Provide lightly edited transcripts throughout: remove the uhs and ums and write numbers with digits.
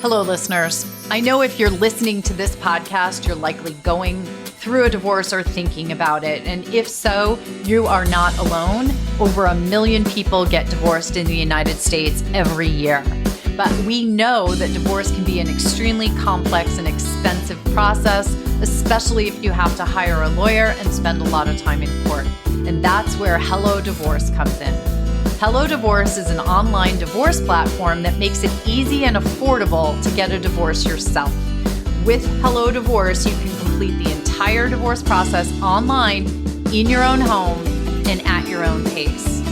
Hello, listeners. I know if you're listening to this podcast, you're likely going through a divorce or thinking about it. And if so, you are not alone. Over 1 million people get divorced in the United States every year. But we know that divorce can be an extremely complex and expensive process, especially if you have to hire a lawyer and spend a lot of time in court. And that's where Hello Divorce comes in. Hello Divorce is an online divorce platform that makes it easy and affordable to get a divorce yourself. With Hello Divorce, you can complete the entire divorce process online, in your own home, and at your own pace.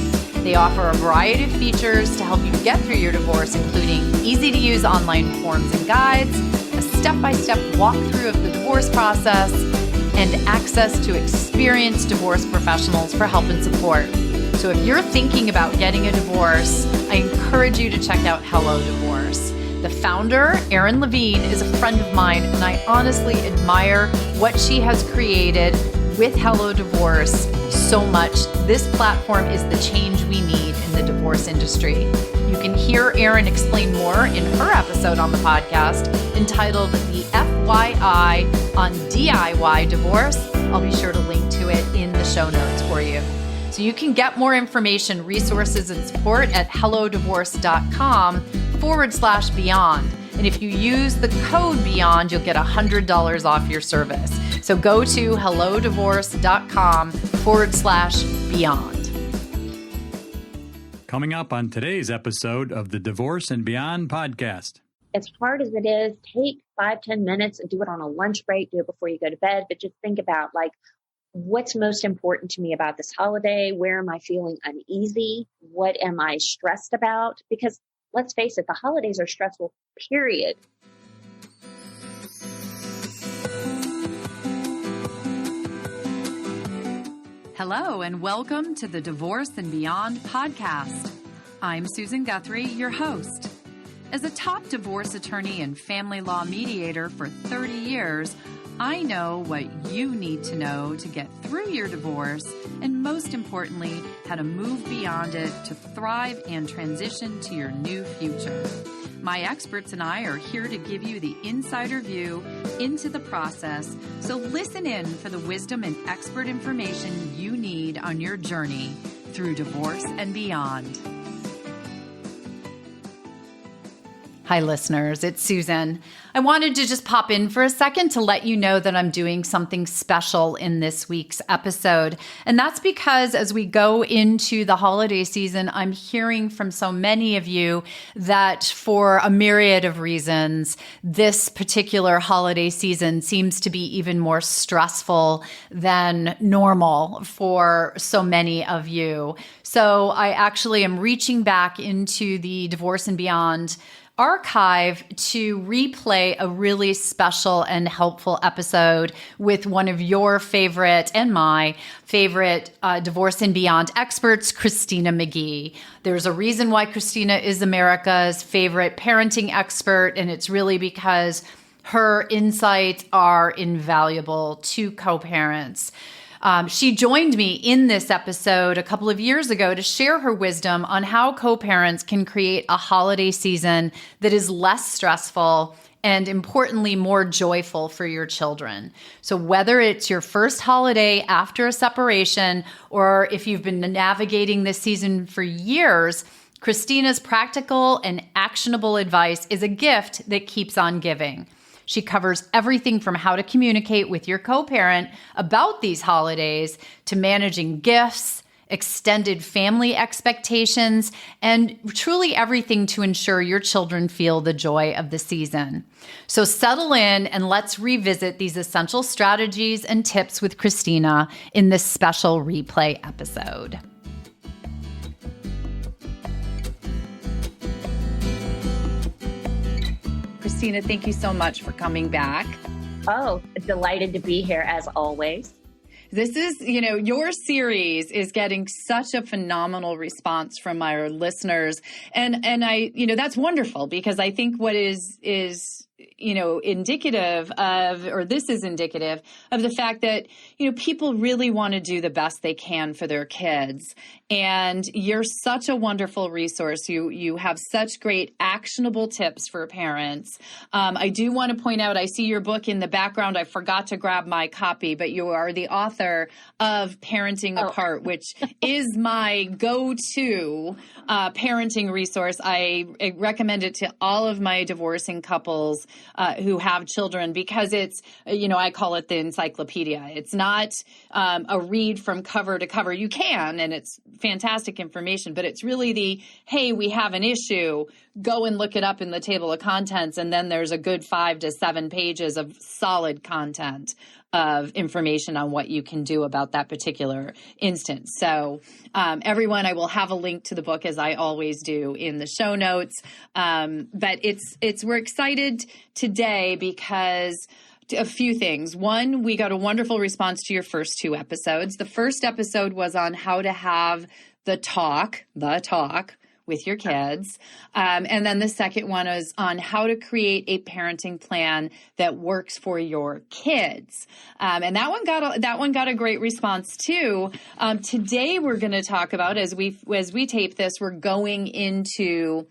They offer a variety of features to help you get through your divorce, including easy-to-use online forms and guides, a step-by-step walkthrough of the divorce process, and access to experienced divorce professionals for help and support. So if you're thinking about getting a divorce, I encourage you to check out Hello Divorce. The founder, Erin Levine, is a friend of mine, and I honestly admire what she has created with Hello Divorce so much. This platform is the change we need in the divorce industry. You can hear Erin explain more in her episode on the podcast entitled The FYI on DIY Divorce. I'll be sure to link to it in the show notes for you. So you can get more information, resources, and support at hellodivorce.com/beyond. And if you use the code BEYOND, you'll get $100 off your service. So go to hellodivorce.com/beyond. Coming up on today's episode of the Divorce and Beyond podcast. As hard as it is, take 5-10 minutes and do it on a lunch break, do it before you go to bed, but just think about what's most important to me about this holiday? Where am I feeling uneasy? What am I stressed about? Because let's face it, the holidays are stressful, period. Hello, and welcome to the Divorce and Beyond podcast. I'm Susan Guthrie, your host. As a top divorce attorney and family law mediator for 30 years, I know what you need to know to get through your divorce, and most importantly, how to move beyond it to thrive and transition to your new future. My experts and I are here to give you the insider view into the process, so listen in for the wisdom and expert information you need on your journey through divorce and beyond. Hi, listeners. It's Susan. I wanted to just pop in for a second to let you know that I'm doing something special in this week's episode. And that's because as we go into the holiday season, I'm hearing from so many of you that for a myriad of reasons, this particular holiday season seems to be even more stressful than normal for so many of you. So I actually am reaching back into the Divorce and Beyond archive to replay a really special and helpful episode with one of your favorite and my favorite Divorce and Beyond experts, Christina McGhee. There's a reason why Christina is America's favorite parenting expert, and it's really because her insights are invaluable to co-parents. She joined me in this episode a couple of years ago to share her wisdom on how co-parents can create a holiday season that is less stressful and, importantly, more joyful for your children. So whether it's your first holiday after a separation or if you've been navigating this season for years, Christina's practical and actionable advice is a gift that keeps on giving. She covers everything from how to communicate with your co-parent about these holidays to managing gifts, extended family expectations, and truly everything to ensure your children feel the joy of the season. So settle in and let's revisit these essential strategies and tips with Christina in this special replay episode. Christina, thank you so much for coming back. Oh, delighted to be here as always. This is, your series is getting such a phenomenal response from our listeners. And I, that's wonderful because I think what is indicative of, or this is indicative of the fact that, people really want to do the best they can for their kids. And you're such a wonderful resource. You have such great actionable tips for parents. I do want to point out, I see your book in the background. I forgot to grab my copy, but you are the author of Parenting Apart, which is my go-to parenting resource. I recommend it to all of my divorcing couples who have children, because it's, I call it the encyclopedia. It's not a read from cover to cover. You can, and it's fantastic information, but it's really hey, we have an issue, go and look it up in the table of contents. And then there's a good 5 to 7 pages of solid content of information on what you can do about that particular instance. So everyone, I will have a link to the book, as I always do, in the show notes. But we're excited today because a few things. One, we got a wonderful response to your first 2 episodes. The first episode was on how to have the talk with your kids. And then the second one is on how to create a parenting plan that works for your kids. And that one got a great response too. Today we're going to talk about, as we tape this, we're going into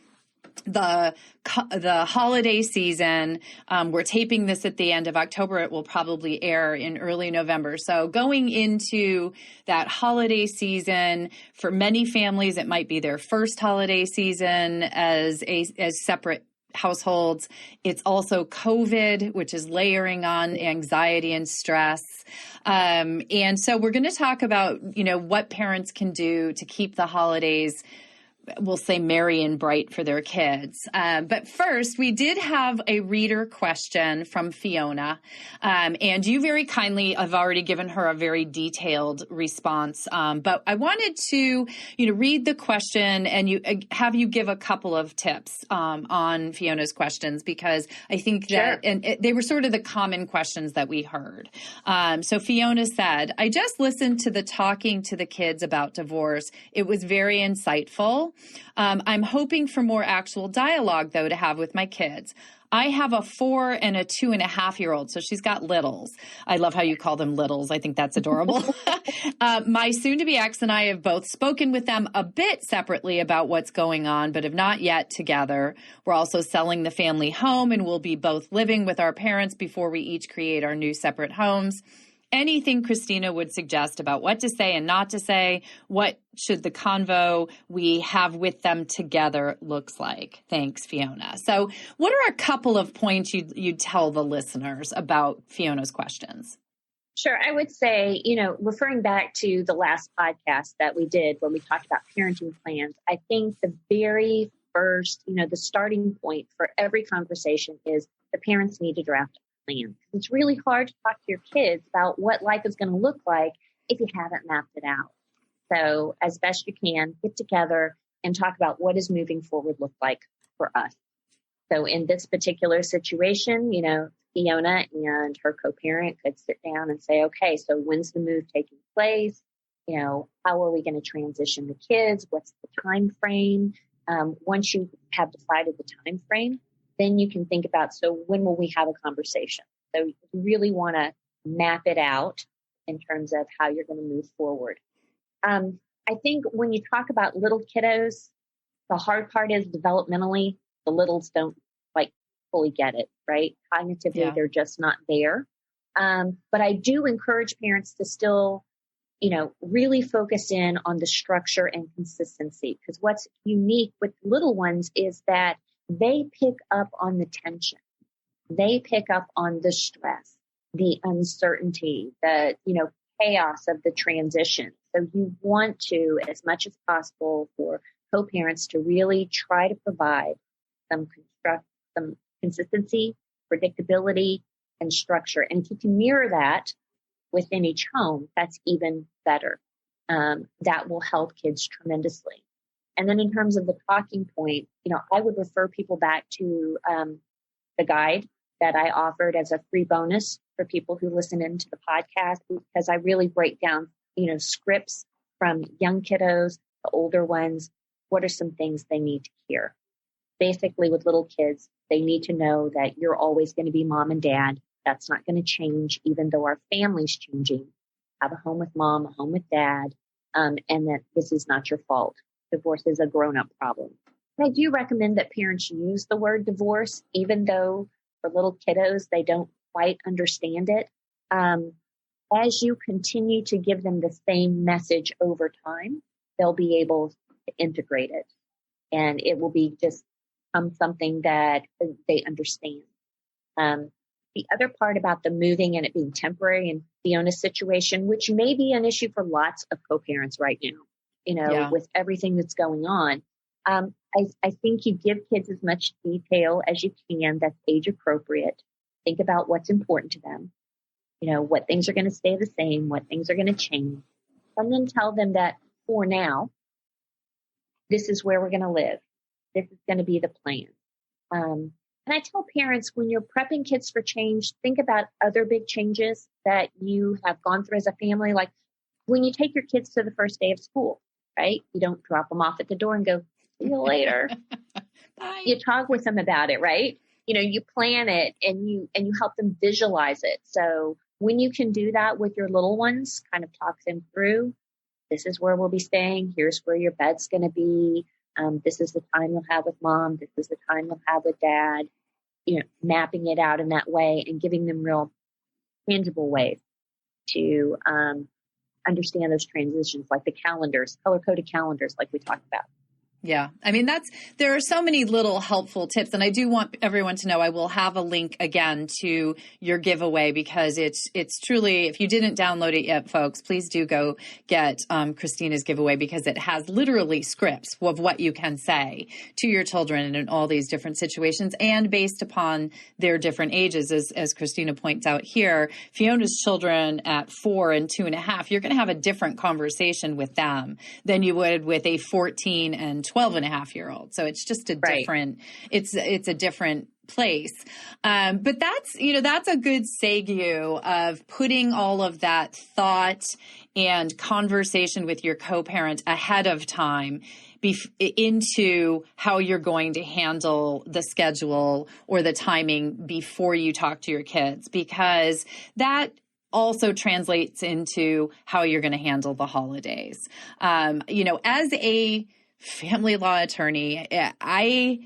the holiday season. We're taping this at the end of October. It will probably air in early November. So going into that holiday season, for many families, it might be their first holiday season as separate households. It's also COVID, which is layering on anxiety and stress. And so we're going to talk about, what parents can do to keep the holidays, we'll say, merry and bright for their kids. But first, we did have a reader question from Fiona. And you very kindly have already given her a very detailed response. But I wanted to, read the question and have you give a couple of tips on Fiona's questions, because I think that they were sort of the common questions that we heard. So Fiona said, I just listened to the Talking to the Kids About Divorce. It was very insightful. I'm hoping for more actual dialogue, though, to have with my kids. I have a 4 and a 2.5-year-old, so she's got littles. I love how you call them littles. I think that's adorable. My soon-to-be ex and I have both spoken with them a bit separately about what's going on, but have not yet together. We're also selling the family home, and we'll be both living with our parents before we each create our new separate homes. Anything Christina would suggest about what to say and not to say, what should the convo we have with them together looks like? Thanks, Fiona. So what are a couple of points you'd tell the listeners about Fiona's questions? Sure. I would say, referring back to the last podcast that we did when we talked about parenting plans, I think the very first, the starting point for every conversation is the parents need to draft a plan. It's really hard to talk to your kids about what life is going to look like if you haven't mapped it out. So as best you can, get together and talk about what does moving forward look like for us. So in this particular situation, Fiona and her co-parent could sit down and say, okay, so when's the move taking place? How are we going to transition the kids? What's the time frame? Once you have decided the time frame, then you can think about, so when will we have a conversation? So you really want to map it out in terms of how you're going to move forward. I think when you talk about little kiddos, the hard part is developmentally, the littles don't fully get it, right? Cognitively, they're just not there. But I do encourage parents to still, really focus in on the structure and consistency, because what's unique with little ones is that they pick up on the tension. They pick up on the stress, the uncertainty, the, chaos of the transition. So you want to, as much as possible, for co-parents to really try to provide some consistency, predictability, and structure. And if you can mirror that within each home, that's even better. That will help kids tremendously. And then in terms of the talking point, I would refer people back to the guide that I offered as a free bonus for people who listen into the podcast, because I really break down, scripts from young kiddos to older ones. What are some things they need to hear? basically with little kids, they need to know that you're always going to be mom and dad. That's not going to change, even though our family's changing. Have a home with mom, a home with dad, and that this is not your fault. Divorce is a grown-up problem. And I do recommend that parents use the word divorce, even though for little kiddos, they don't quite understand it. As you continue to give them the same message over time, they'll be able to integrate it. And it will be just something that they understand. The other part about the moving and it being temporary and Fiona's situation, which may be an issue for lots of co-parents right now, with everything that's going on. I think you give kids as much detail as you can that's age appropriate. Think about what's important to them. What things are going to stay the same, what things are going to change. And then tell them that for now, this is where we're going to live. This is going to be the plan. And I tell parents, when you're prepping kids for change, think about other big changes that you have gone through as a family. Like when you take your kids to the first day of school, right? You don't drop them off at the door and go, see you later. Bye. You talk with them about it, right? You plan it and you help them visualize it. So when you can do that with your little ones, kind of talk them through, this is where we'll be staying. Here's where your bed's going to be. This is the time you'll have with mom. This is the time you'll have with dad. Mapping it out in that way and giving them real tangible ways to understand those transitions, like the calendars, color-coded calendars, like we talked about. Yeah. I mean, there are so many little helpful tips. And I do want everyone to know I will have a link again to your giveaway because it's truly, if you didn't download it yet, folks, please do go get Christina's giveaway because it has literally scripts of what you can say to your children in all these different situations and based upon their different ages. As Christina points out here, Fiona's children at 4 and 2.5, you're going to have a different conversation with them than you would with a 14 and 12.5-year-old. So it's just a different, it's a different place. But that's a good segue of putting all of that thought and conversation with your co-parent ahead of time into how you're going to handle the schedule or the timing before you talk to your kids, because that also translates into how you're going to handle the holidays. As a family law attorney, I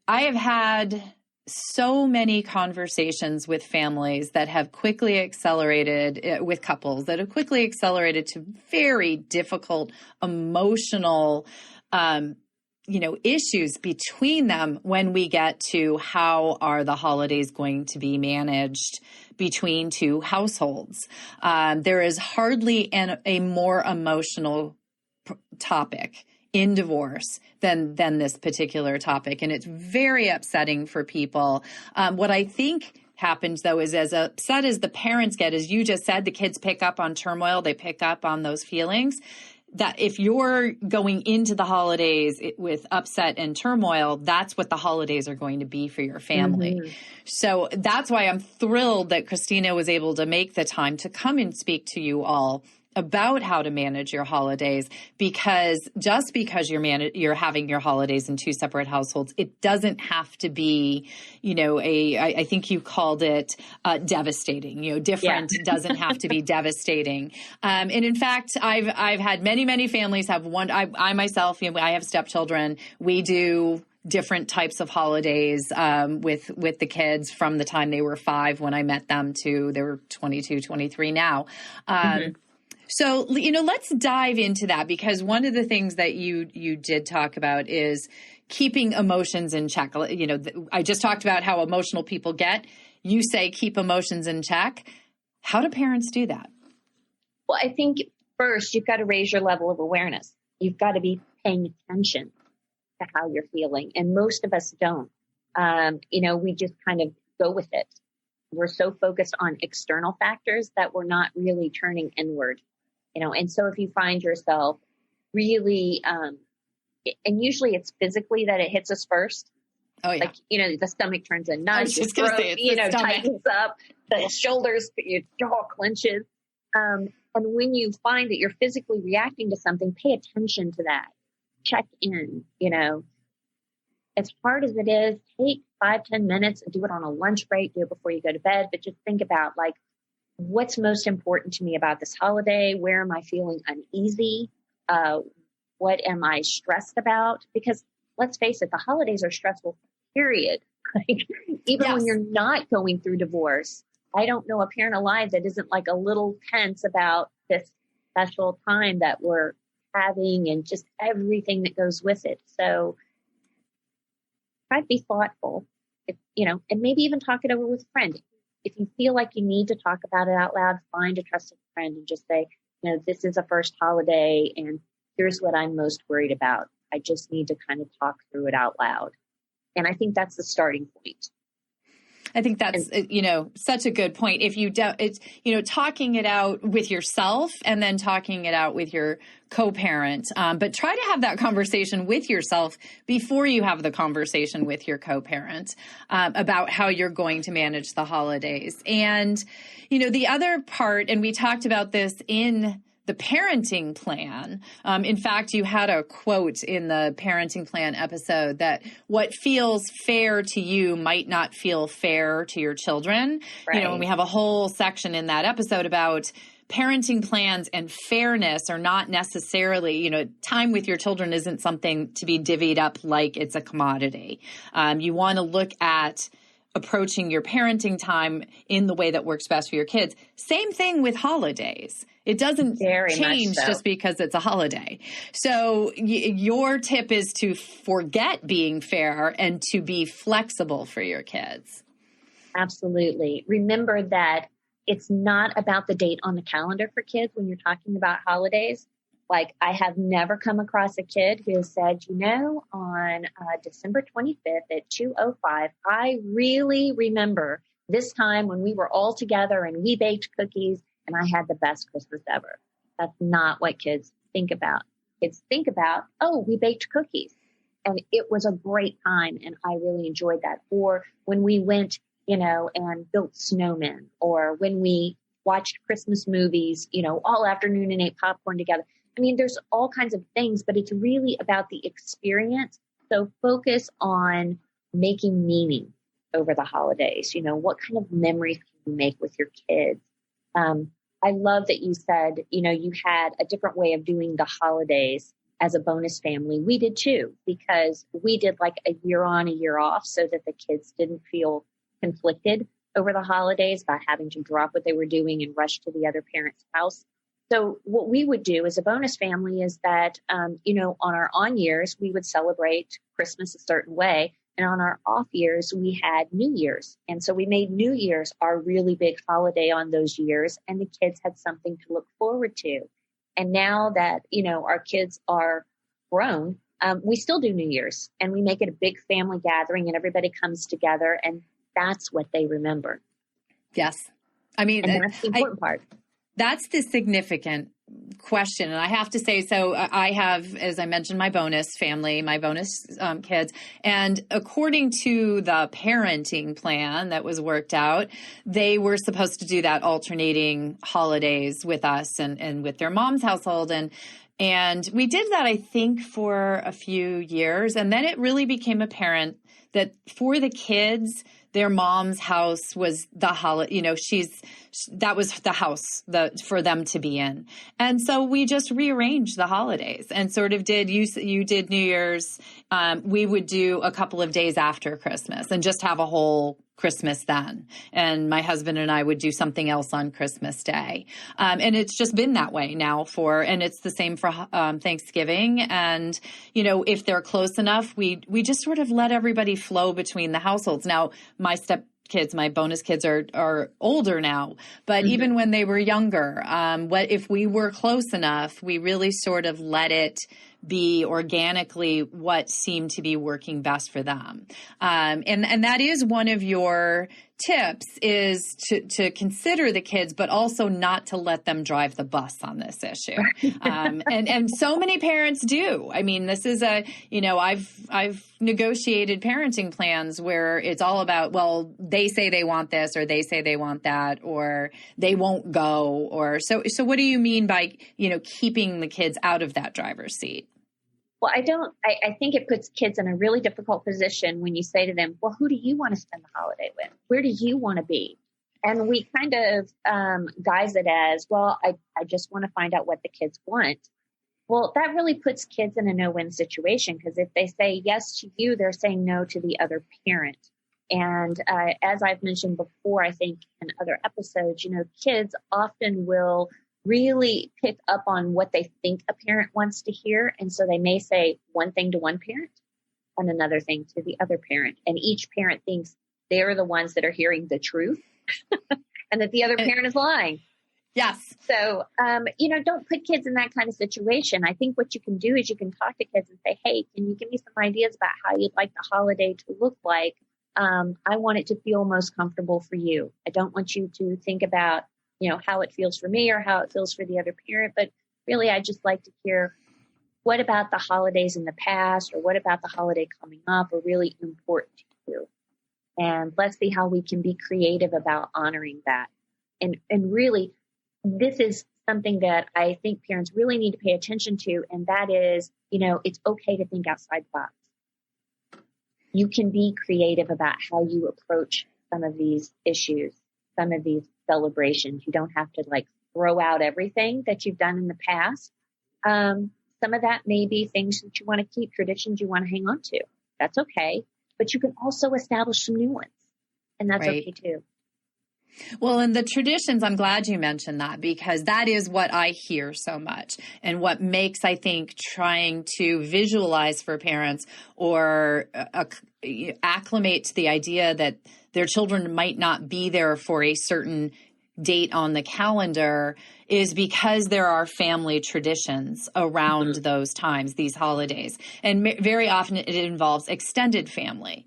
have had so many conversations with families that have quickly accelerated with couples that have quickly accelerated to very difficult emotional, issues between them when we get to how are the holidays going to be managed between two households. There is hardly a more emotional topic in divorce than this particular topic. And it's very upsetting for people. What I think happens, though, is as upset as the parents get, as you just said, the kids pick up on turmoil, they pick up on those feelings. That if you're going into the holidays with upset and turmoil, that's what the holidays are going to be for your family. Mm-hmm. So that's why I'm thrilled that Christina was able to make the time to come and speak to you all about how to manage your holidays, because just because you're having your holidays in two separate households, it doesn't have to be, I think you called it devastating. Different doesn't have to be devastating. And in fact, I've had many families have one. I myself, I have stepchildren. We do different types of holidays with the kids from the time they were 5 when I met them to they're 22, 23 now. So, let's dive into that, because one of the things that you did talk about is keeping emotions in check. I just talked about how emotional people get. You say keep emotions in check. How do parents do that? Well, I think first you've got to raise your level of awareness. You've got to be paying attention to how you're feeling. And most of us don't. We just kind of go with it. We're so focused on external factors that we're not really turning inward. And so if you find yourself really, and usually it's physically that it hits us first. Oh, yeah. Like, the stomach turns a nudge, the throat, tightens up, the shoulders, your jaw clenches. And when you find that you're physically reacting to something, pay attention to that. Check in, as hard as it is, take 5-10 minutes and do it on a lunch break, do it before you go to bed, but just think about like, what's most important to me about this holiday? Where am I feeling uneasy? What am I stressed about? Because let's face it, the holidays are stressful, period. Like, even when you're not going through divorce, I don't know a parent alive that isn't like a little tense about this special time that we're having and just everything that goes with it. So try to be thoughtful, and maybe even talk it over with a friend. If you feel like you need to talk about it out loud, find a trusted friend and just say, this is a first holiday and here's what I'm most worried about. I just need to kind of talk through it out loud. And I think that's the starting point. I think that's, such a good point. If you don't, it's, talking it out with yourself and then talking it out with your co-parent. But try to have that conversation with yourself before you have the conversation with your co-parent about how you're going to manage the holidays. And, the other part, and we talked about this in the parenting plan. In fact, you had a quote in the parenting plan episode that what feels fair to you might not feel fair to your children. Right. And we have a whole section in that episode about parenting plans and fairness are not necessarily, time with your children isn't something to be divvied up like it's a commodity. You want to look at approaching your parenting time in the way that works best for your kids. Same thing with holidays. It doesn't change just because it's a holiday. So your tip is to forget being fair and to be flexible for your kids. Absolutely. Remember that it's not about the date on the calendar for kids when you're talking about holidays. Like, I have never come across a kid who said, on December 25th at 2:05, I really remember this time when we were all together and we baked cookies and I had the best Christmas ever. That's not what kids think about. Kids think about, we baked cookies and it was a great time and I really enjoyed that. Or when we went, and built snowmen, or when we watched Christmas movies, all afternoon and ate popcorn together. I mean, there's all kinds of things, but it's really about the experience. So focus on making meaning over the holidays. What kind of memories can you make with your kids? I love that you said, you had a different way of doing the holidays as a bonus family. We did too, because we did like a year on, a year off so that the kids didn't feel conflicted over the holidays by having to drop what they were doing and rush to the other parent's house. So what we would do as a bonus family is that, on our on years, we would celebrate Christmas a certain way. And on our off years, we had New Year's. And so we made New Year's our really big holiday on those years. And the kids had something to look forward to. And now that, our kids are grown, we still do New Year's. And we make it a big family gathering and everybody comes together. And that's what they remember. Yes. I mean, and that's the important part. That's the significant question. And I have to say, so I have, as I mentioned, my bonus family, my bonus kids. And according to the parenting plan that was worked out, they were supposed to do that alternating holidays with us and with their mom's household. And we did that, I think, for a few years. And then it really became apparent that for the kids, their mom's house was the holiday, that was the house for them to be in. And so we just rearranged the holidays and sort of you did New Year's. We would do a couple of days after Christmas and just have a whole Christmas then. And my husband and I would do something else on Christmas Day. And it's just been that way now and it's the same for Thanksgiving. And, if they're close enough, we just sort of let everybody flow between the households. Now, my stepkids, my bonus kids are older now, but even when they were younger, if we were close enough, we really sort of let it be organically what seemed to be working best for them. And that is one of your tips, is to consider the kids, but also not to let them drive the bus on this issue. And so many parents do. I mean, this is I've negotiated parenting plans where it's all about, well, they say they want this, or they say they want that, or they won't go, or so what do you mean by, keeping the kids out of that driver's seat? Well, I think it puts kids in a really difficult position when you say to them, well, who do you want to spend the holiday with? Where do you want to be? And we kind of guise it as, well, I just want to find out what the kids want. Well, that really puts kids in a no-win situation, because if they say yes to you, they're saying no to the other parent. And as I've mentioned before, I think in other episodes, kids often will really pick up on what they think a parent wants to hear. And so they may say one thing to one parent and another thing to the other parent. And each parent thinks they're the ones that are hearing the truth and that the other parent is lying. Yes. So, don't put kids in that kind of situation. I think what you can do is you can talk to kids and say, hey, can you give me some ideas about how you'd like the holiday to look like? I want it to feel most comfortable for you. I don't want you to think about, how it feels for me or how it feels for the other parent, but really I just like to hear what about the holidays in the past or what about the holiday coming up are really important to you. And let's see how we can be creative about honoring that. And really, this is something that I think parents really need to pay attention to. And that is, it's okay to think outside the box. You can be creative about how you approach some of these issues, some of these celebrations. You don't have to throw out everything that you've done in the past. Some of that may be things that you want to keep, traditions you want to hang on to. That's okay. But you can also establish some new ones. And that's right. Okay too. Well, and the traditions, I'm glad you mentioned that, because that is what I hear so much, and what makes, I think, trying to visualize for parents or acclimate to the idea that their children might not be there for a certain date on the calendar is because there are family traditions around those times, these holidays. And very often it involves extended family.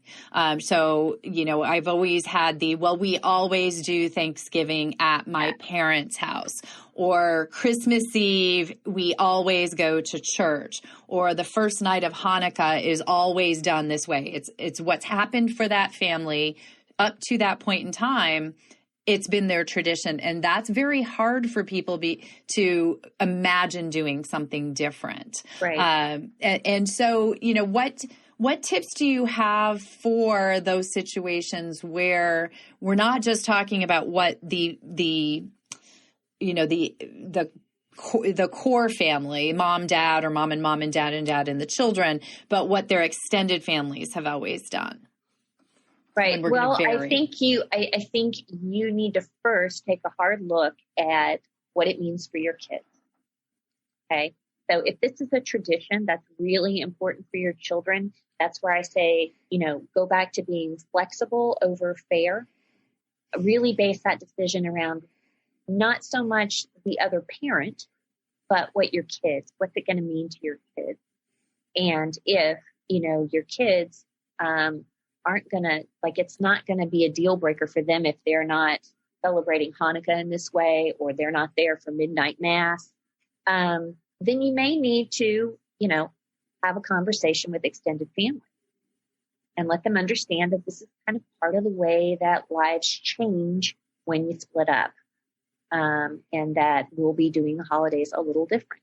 So, I've always had we always do Thanksgiving at my parents' house, or Christmas Eve, we always go to church, or the first night of Hanukkah is always done this way. It's what's happened for that family up to that point in time. It's been their tradition, and that's very hard for people to imagine doing something different. Right. And so, what tips do you have for those situations where we're not just talking about what the core family, mom, dad, or mom and dad and the children, but what their extended families have always done? Right. Well, I think you need to first take a hard look at what it means for your kids. Okay. So if this is a tradition that's really important for your children, that's where I say, go back to being flexible over fair. Really base that decision around not so much the other parent, but what's it going to mean to your kids? And if, your kids, aren't going to, it's not going to be a deal breaker for them if they're not celebrating Hanukkah in this way, or they're not there for midnight mass, then you may need to, have a conversation with extended family and let them understand that this is kind of part of the way that lives change when you split up, and that we'll be doing the holidays a little different.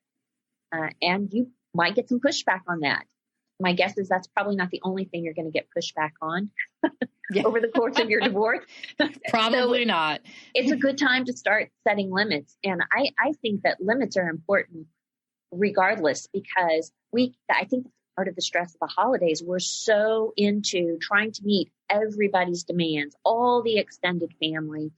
And you might get some pushback on that. My guess is that's probably not the only thing you're going to get pushback on over the course of your divorce. Probably not. It's a good time to start setting limits. And I think that limits are important regardless, because I think part of the stress of the holidays, we're so into trying to meet everybody's demands, all the extended family.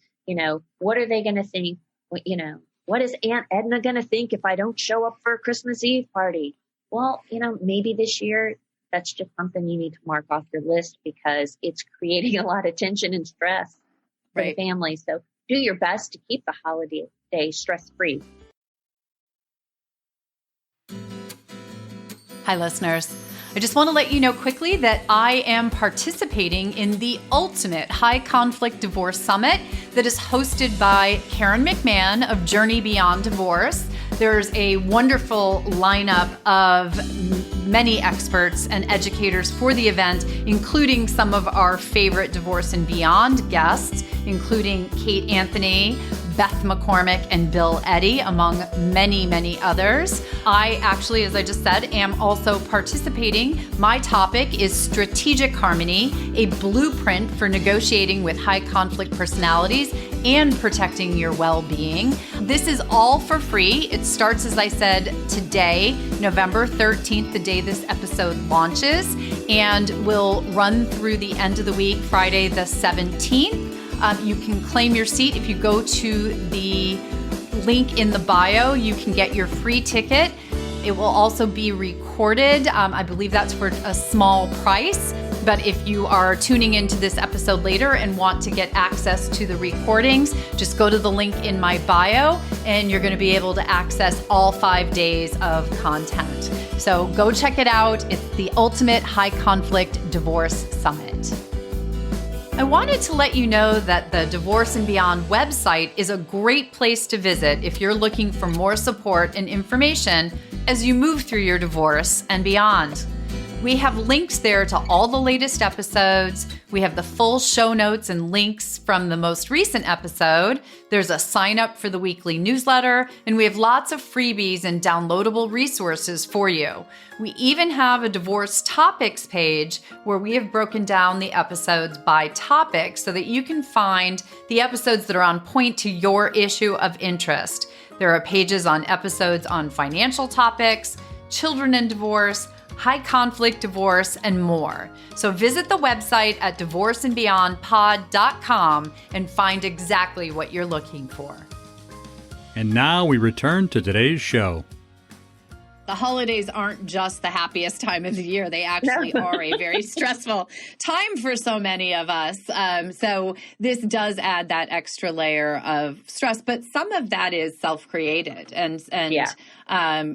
What are they going to think? What is Aunt Edna going to think if I don't show up for a Christmas Eve party? Well, maybe this year that's just something you need to mark off your list, because it's creating a lot of tension and stress for the family. So do your best to keep the holiday stress-free. Hi, listeners. I just want to let you know quickly that I am participating in the ultimate high conflict divorce summit that is hosted by Karen McMahon of Journey Beyond Divorce. There's a wonderful lineup of many experts and educators for the event, including some of our favorite Divorce and Beyond guests, including Kate Anthony, Beth McCormick and Bill Eddy, among many, many others. I actually, as I just said, am also participating. My topic is Strategic Harmony, a blueprint for negotiating with high conflict personalities and protecting your well-being. This is all for free. It starts, as I said, today, November 13th, the day this episode launches, and will run through the end of the week, Friday the 17th. You can claim your seat if you go to the link in the bio. You can get your free ticket. It will also be recorded. I believe that's for a small price. But if you are tuning into this episode later and want to get access to the recordings, just go to the link in my bio and you're going to be able to access all 5 days of content. So go check it out. It's the Ultimate High Conflict Divorce Summit. I wanted to let you know that the Divorce and Beyond website is a great place to visit if you're looking for more support and information as you move through your divorce and beyond. We have links there to all the latest episodes. We have the full show notes and links from the most recent episode. There's a sign up for the weekly newsletter, and we have lots of freebies and downloadable resources for you. We even have a divorce topics page where we have broken down the episodes by topic so that you can find the episodes that are on point to your issue of interest. There are pages on episodes on financial topics, children and divorce, high conflict divorce, and more. So visit the website at divorceandbeyondpod.com and find exactly what you're looking for. And now we return to today's show. The holidays aren't just the happiest time of the year. They actually are a very stressful time for so many of us. So this does add that extra layer of stress, but some of that is self-created. And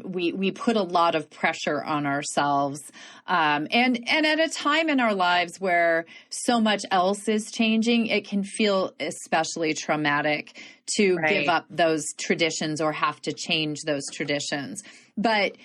we put a lot of pressure on ourselves. And at a time in our lives where so much else is changing, it can feel especially traumatic to give up those traditions or have to change those traditions. But,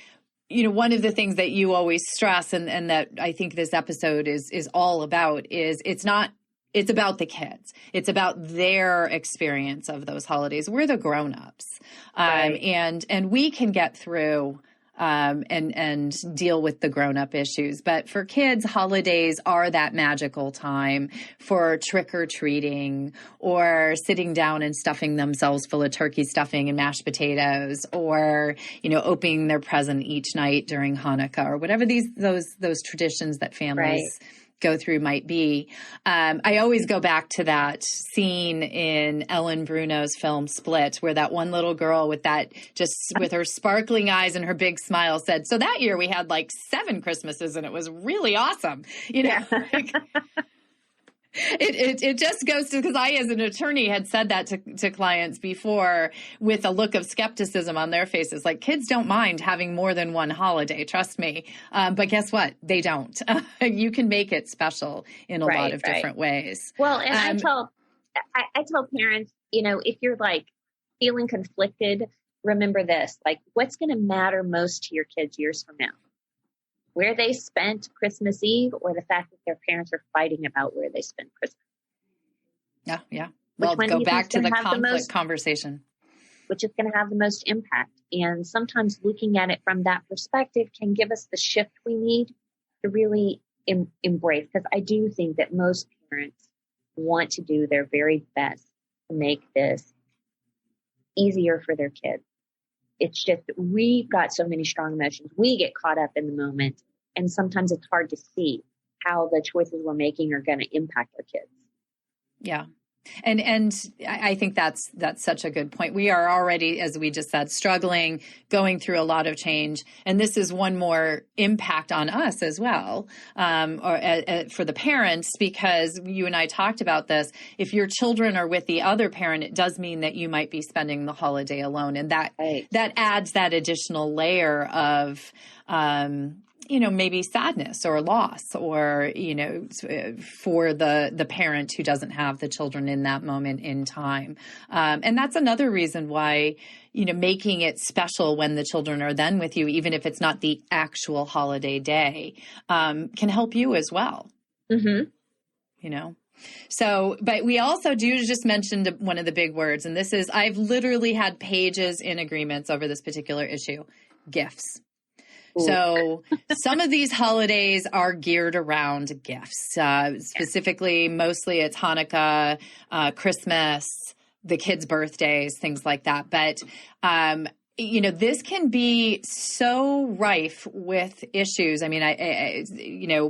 you know, one of the things that you always stress and that I think this episode is all about is it's about the kids. It's about their experience of those holidays. We're the grown-ups. And we can get through and deal with the grown-up issues. But for kids, holidays are that magical time for trick-or-treating or sitting down and stuffing themselves full of turkey stuffing and mashed potatoes, or, you know, opening their present each night during Hanukkah, or whatever those traditions that families go through might be. I always go back to that scene in Ellen Bruno's film Split, where that one little girl with her sparkling eyes and her big smile said, "So that year we had like 7 Christmases and it was really awesome." You know, it just goes to, because I, as an attorney, had said that to clients before with a look of skepticism on their faces. Like, kids don't mind having more than one holiday, trust me. But guess what? They don't. You can make it special in a lot of different ways. Well, and I tell parents, you know, if you're like feeling conflicted, remember this, like, what's going to matter most to your kids years from now? Where they spent Christmas Eve, or the fact that their parents are fighting about where they spent Christmas? Yeah. Well, go back to the conflict conversation. Which is going to have the most impact. And sometimes looking at it from that perspective can give us the shift we need to really embrace. Because I do think that most parents want to do their very best to make this easier for their kids. It's just, we've got so many strong emotions. We get caught up in the moment. And sometimes it's hard to see how the choices we're making are going to impact our kids. Yeah. And I think that's such a good point. We are already, as we just said, struggling, going through a lot of change. And this is one more impact on us as well, for the parents, because you and I talked about this. If your children are with the other parent, it does mean that you might be spending the holiday alone. And that adds that additional layer of, maybe sadness or loss, or, for the parent who doesn't have the children in that moment in time. And that's another reason why, making it special when the children are then with you, even if it's not the actual holiday day, can help you as well. Mm-hmm. So, but we also do just mentioned one of the big words, and this is, I've literally had pages in agreements over this particular issue, gifts. So some of these holidays are geared around gifts, specifically, mostly it's Hanukkah, Christmas, the kids' birthdays, things like that. But, this can be so rife with issues. I mean,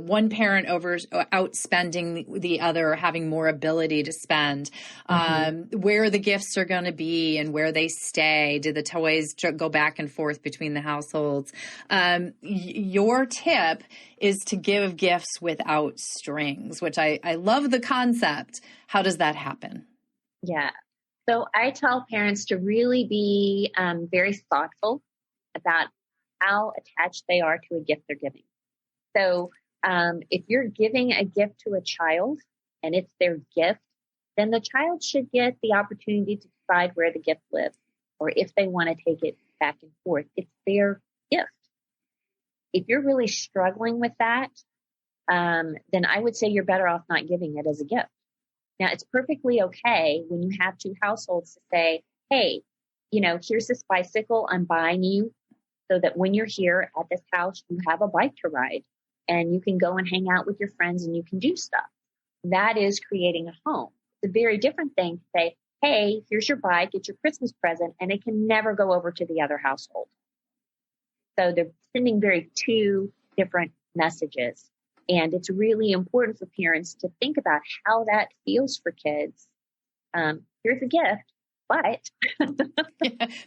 one parent outspending the other, having more ability to spend, where the gifts are going to be and where they stay. Do the toys go back and forth between the households? Your tip is to give gifts without strings, which I love the concept. How does that happen? Yeah. So I tell parents to really be very thoughtful about how attached they are to a gift they're giving. So if you're giving a gift to a child and it's their gift, then the child should get the opportunity to decide where the gift lives or if they want to take it back and forth. It's their gift. If you're really struggling with that, then I would say you're better off not giving it as a gift. Now, it's perfectly okay when you have two households to say, hey, here's this bicycle I'm buying you so that when you're here at this house, you have a bike to ride and you can go and hang out with your friends and you can do stuff. That is creating a home. It's a very different thing to say, hey, here's your bike, it's your Christmas present, and it can never go over to the other household. So they're sending two different messages. And it's really important for parents to think about how that feels for kids. Here's a gift, but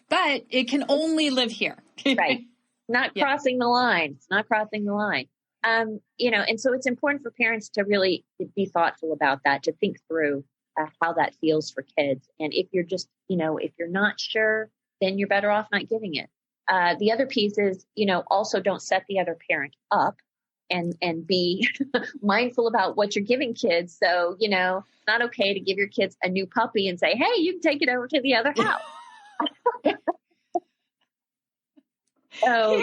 but it can only live here. Right. Not crossing the line. It's not crossing the line. And so it's important for parents to really be thoughtful about that, to think through how that feels for kids. And if you're just, if you're not sure, then you're better off not giving it. The other piece is, also don't set the other parent up. And be mindful about what you're giving kids. So, it's not okay to give your kids a new puppy and say, hey, you can take it over to the other house. So,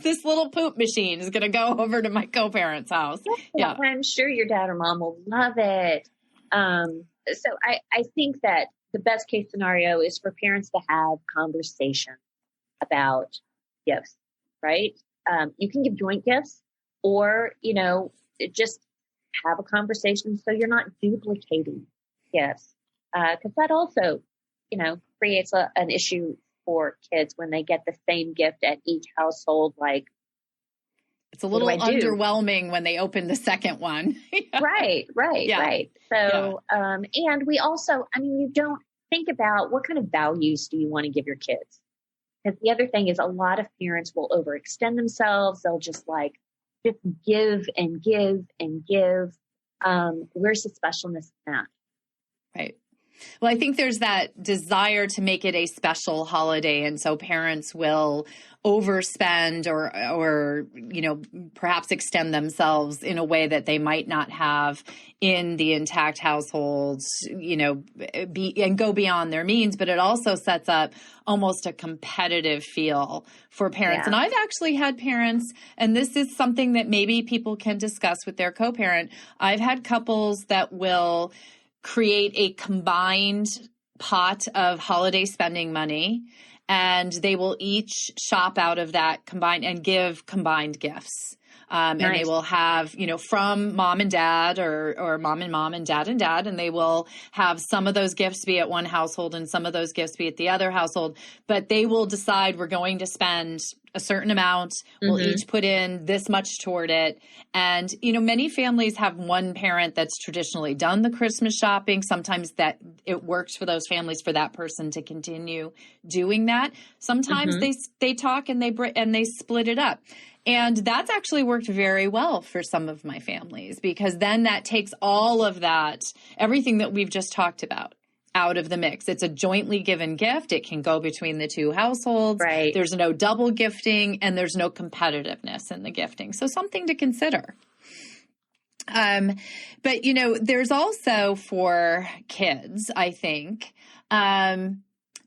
this little poop machine is going to go over to my co-parent's house. Yeah. I'm sure your dad or mom will love it. So I think that the best case scenario is for parents to have conversation about gifts, right? You can give joint gifts. Or, just have a conversation so you're not duplicating gifts. Because that also, creates an issue for kids when they get the same gift at each household. Like, it's a little underwhelming when they open the second one. Right. So, and we also, you don't think about what kind of values do you want to give your kids? Because the other thing is a lot of parents will overextend themselves. They'll just give and give and give. Where's the specialness in that? Right. Well, I think there's that desire to make it a special holiday. And so parents will overspend or perhaps extend themselves in a way that they might not have in the intact households, and go beyond their means. But it also sets up almost a competitive feel for parents. Yeah. And I've actually had parents, and this is something that maybe people can discuss with their co-parent. I've had couples that will create a combined pot of holiday spending money, and they will each shop out of that combined and give combined gifts. Nice. And they will have, from mom and dad or mom and dad, and they will have some of those gifts be at one household and some of those gifts be at the other household. But they will decide we're going to spend a certain amount. We'll each put in this much toward it. And, many families have one parent that's traditionally done the Christmas shopping. Sometimes that it works for those families for that person to continue doing that. Sometimes they talk and they split it up. And that's actually worked very well for some of my families, because then that takes all of that, everything that we've just talked about, out of the mix. It's a jointly given gift. It can go between the two households. Right. There's no double gifting and there's no competitiveness in the gifting. So something to consider. But, there's also for kids, I think,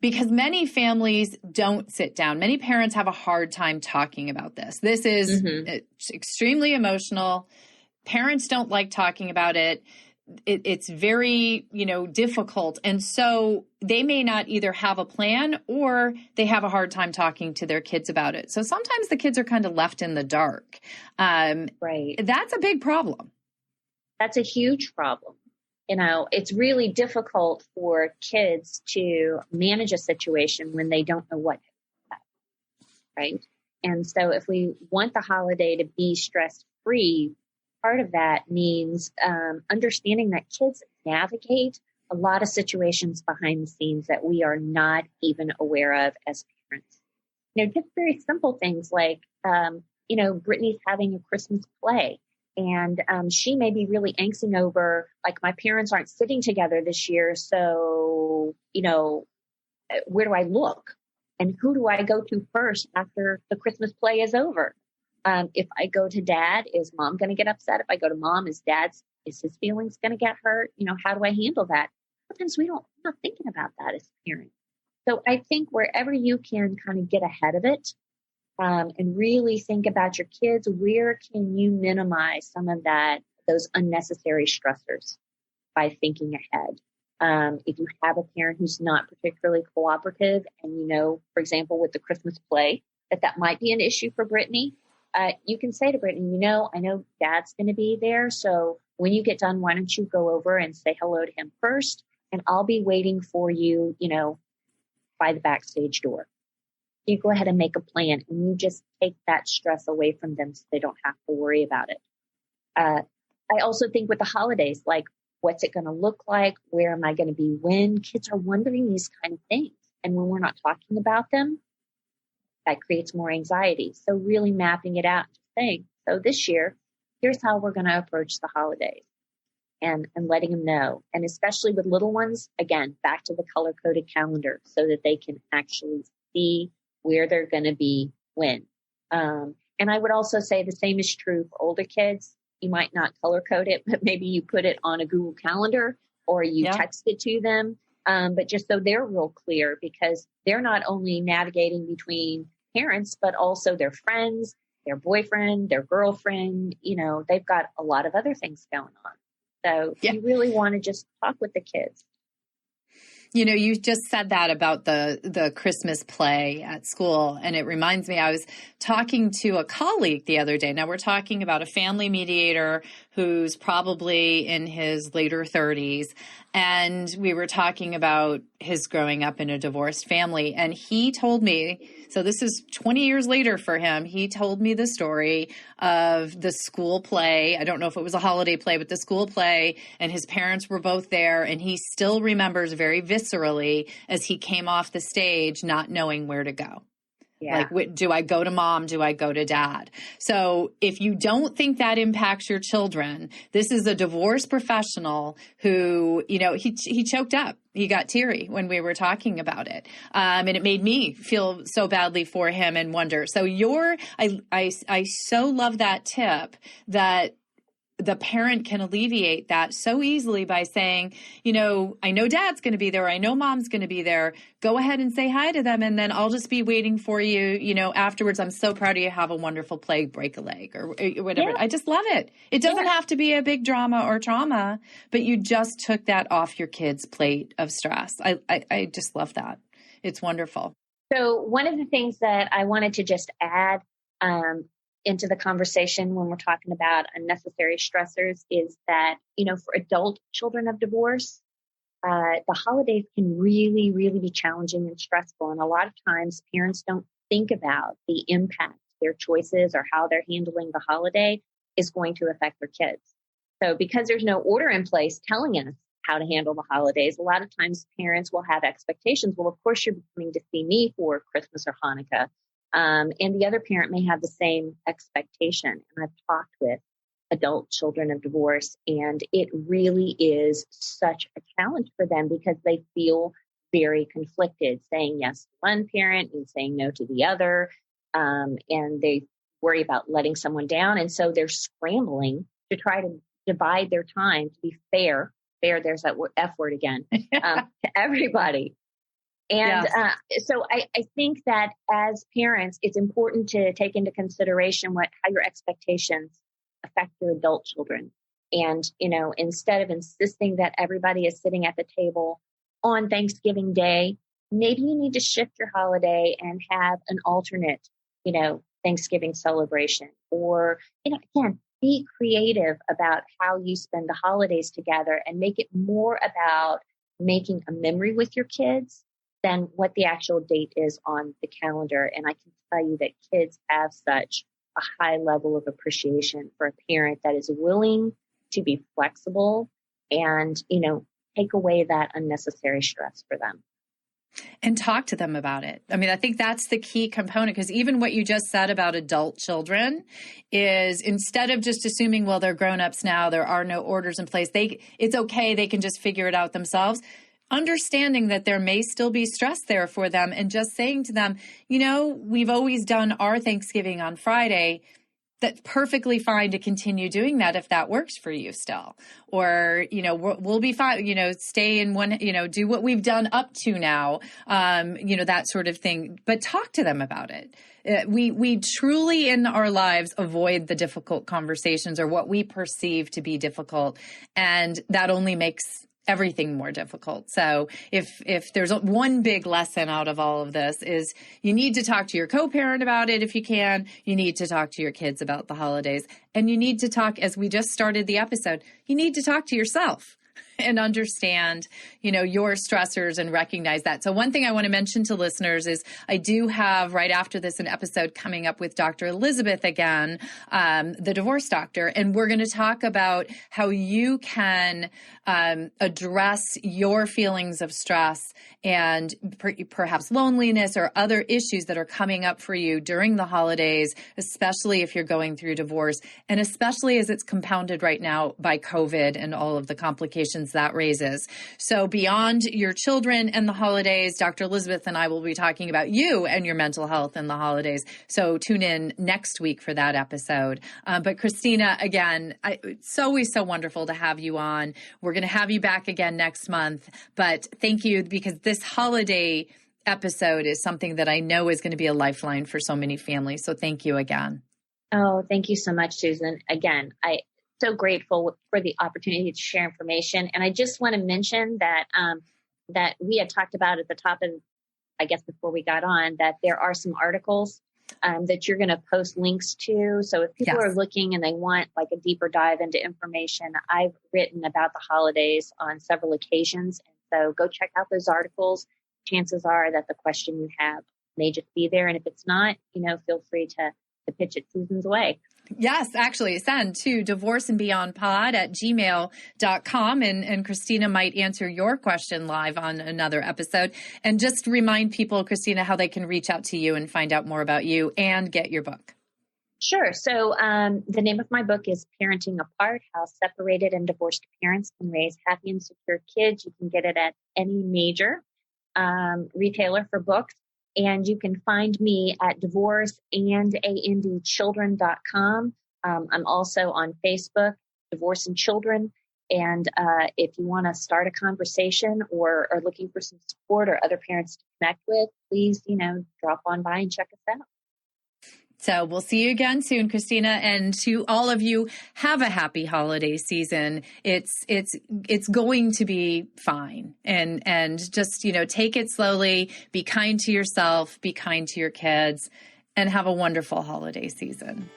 because many families don't sit down. Many parents have a hard time talking about this. This is extremely emotional. Parents don't like talking about it. it's very, difficult. And so they may not either have a plan or they have a hard time talking to their kids about it. So sometimes the kids are kind of left in the dark. Right. That's a big problem. That's a huge problem. It's really difficult for kids to manage a situation when they don't know what to expect, right? And so if we want the holiday to be stress-free, part of that means understanding that kids navigate a lot of situations behind the scenes that we are not even aware of as parents. Just very simple things like, Brittany's having a Christmas play. And she may be really angsting over, like, my parents aren't sitting together this year. So, where do I look? And who do I go to first after the Christmas play is over? If I go to dad, is mom going to get upset? If I go to mom, is his feelings going to get hurt? How do I handle that? Sometimes we're not thinking about that as parents. So I think wherever you can kind of get ahead of it, and really think about your kids, where can you minimize some of those unnecessary stressors by thinking ahead? If you have a parent who's not particularly cooperative and for example, with the Christmas play, that might be an issue for Brittany, you can say to Brittany, I know dad's going to be there. So when you get done, why don't you go over and say hello to him first? And I'll be waiting for you, by the backstage door. You go ahead and make a plan and you just take that stress away from them so they don't have to worry about it. I also think with the holidays, like, what's it going to look like? Where am I going to be when? Kids are wondering these kind of things. And when we're not talking about them, that creates more anxiety. So really mapping it out, saying, so this year, here's how we're going to approach the holidays and letting them know. And especially with little ones, again, back to the color-coded calendar so that they can actually see where they're going to be when. And I would also say the same is true for older kids. You might not color code it, but maybe you put it on a Google Calendar or you text it to them. But just so they're real clear, because they're not only navigating between parents, but also their friends, their boyfriend, their girlfriend, they've got a lot of other things going on. So you really want to just talk with the kids. You just said that about the Christmas play at school, and it reminds me, I was talking to a colleague the other day. Now, we're talking about a family mediator who's probably in his later 30s, and we were talking about his growing up in a divorced family, and he told me, so this is 20 years later for him, he told me the story of the school play. I don't know if it was a holiday play, but the school play, and his parents were both there, and he still remembers very viscerally as he came off the stage not knowing where to go. Yeah. Like, do I go to mom? Do I go to dad? So if you don't think that impacts your children, this is a divorce professional who, he choked up. He got teary when we were talking about it. And it made me feel so badly for him and wonder. So I so love that tip that the parent can alleviate that so easily by saying, I know dad's going to be there. I know mom's going to be there. Go ahead and say hi to them. And then I'll just be waiting for you, afterwards. I'm so proud of you. Have a wonderful play, break a leg or whatever. Yeah. I just love it. It doesn't have to be a big drama or trauma, but you just took that off your kid's plate of stress. I just love that. It's wonderful. So one of the things that I wanted to just add, into the conversation when we're talking about unnecessary stressors is that, for adult children of divorce, the holidays can really, really be challenging and stressful. And a lot of times parents don't think about the impact their choices or how they're handling the holiday is going to affect their kids. So because there's no order in place telling us how to handle the holidays, a lot of times parents will have expectations. Well, of course, you're coming to see me for Christmas or Hanukkah. And the other parent may have the same expectation. And I've talked with adult children of divorce, and it really is such a challenge for them because they feel very conflicted, saying yes to one parent and saying no to the other. And they worry about letting someone down. And so they're scrambling to try to divide their time to be fair. There's that F word again, to everybody. And so I think that as parents, it's important to take into consideration how your expectations affect your adult children. And, instead of insisting that everybody is sitting at the table on Thanksgiving Day, maybe you need to shift your holiday and have an alternate, Thanksgiving celebration. Or, again, be creative about how you spend the holidays together and make it more about making a memory with your kids than what the actual date is on the calendar. And I can tell you that kids have such a high level of appreciation for a parent that is willing to be flexible and, take away that unnecessary stress for them. And talk to them about it. I mean, I think that's the key component, because even what you just said about adult children is, instead of just assuming, well, they're grown-ups now, there are no orders in place, it's okay, they can just figure it out themselves. Understanding that there may still be stress there for them, and just saying to them, we've always done our Thanksgiving on Friday. That's perfectly fine to continue doing that if that works for you still. Or, we'll be fine, stay in one, do what we've done up to now, that sort of thing. But talk to them about it. We truly in our lives avoid the difficult conversations, or what we perceive to be difficult. And that only makes everything more difficult. So if there's one big lesson out of all of this, is you need to talk to your co-parent about it if you can. You need to talk to your kids about the holidays. And you need to talk, as we just started the episode, you need to talk to yourself and understand, your stressors and recognize that. So one thing I want to mention to listeners is I do have right after this an episode coming up with Dr. Elizabeth again, the divorce doctor, and we're going to talk about how you can address your feelings of stress and perhaps loneliness or other issues that are coming up for you during the holidays, especially if you're going through divorce, and especially as it's compounded right now by COVID and all of the complications that raises. So beyond your children and the holidays, Dr. Elizabeth and I will be talking about you and your mental health in the holidays. So tune in next week for that episode. But Christina, again, it's always so wonderful to have you on. We're going to have you back again next month. But thank you, because this holiday episode is something that I know is going to be a lifeline for so many families. So thank you again. Oh, thank you so much, Susan. Again, so grateful for the opportunity to share information. And I just want to mention that that we had talked about at the top of, I guess, before we got on, that there are some articles that you're going to post links to. So if people are looking and they want like a deeper dive into information, I've written about the holidays on several occasions. And so go check out those articles. Chances are that the question you have may just be there. And if it's not, feel free to pitch it Susan's way. Yes, actually send to divorceandbeyondpod@gmail.com and Christina might answer your question live on another episode. And just remind people, Christina, how they can reach out to you and find out more about you and get your book. Sure. So the name of my book is Parenting Apart, How Separated and Divorced Parents Can Raise Happy and Secure Kids. You can get it at any major retailer for books. And you can find me at divorceandandchildren.com. I'm also on Facebook, Divorce and Children. And if you want to start a conversation or are looking for some support or other parents to connect with, please, drop on by and check us out. So we'll see you again soon, Christina. And to all of you, have a happy holiday season. It's going to be fine. And just, take it slowly, be kind to yourself, be kind to your kids, and have a wonderful holiday season.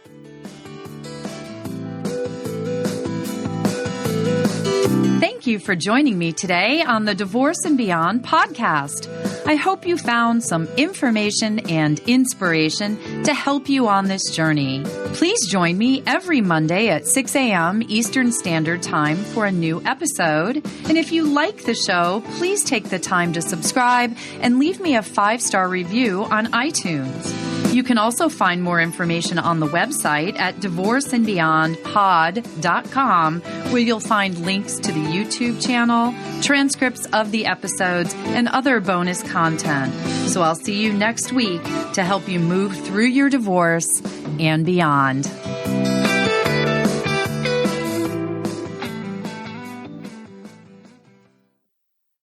Thank you for joining me today on the Divorce and Beyond podcast. I hope you found some information and inspiration to help you on this journey. Please join me every Monday at 6 a.m. Eastern Standard Time for a new episode. And if you like the show, please take the time to subscribe and leave me a 5-star review on iTunes. You can also find more information on the website at divorceandbeyondpod.com, where you'll find links to the YouTube channel, transcripts of the episodes, and other bonus content. So I'll see you next week to help you move through your divorce and beyond.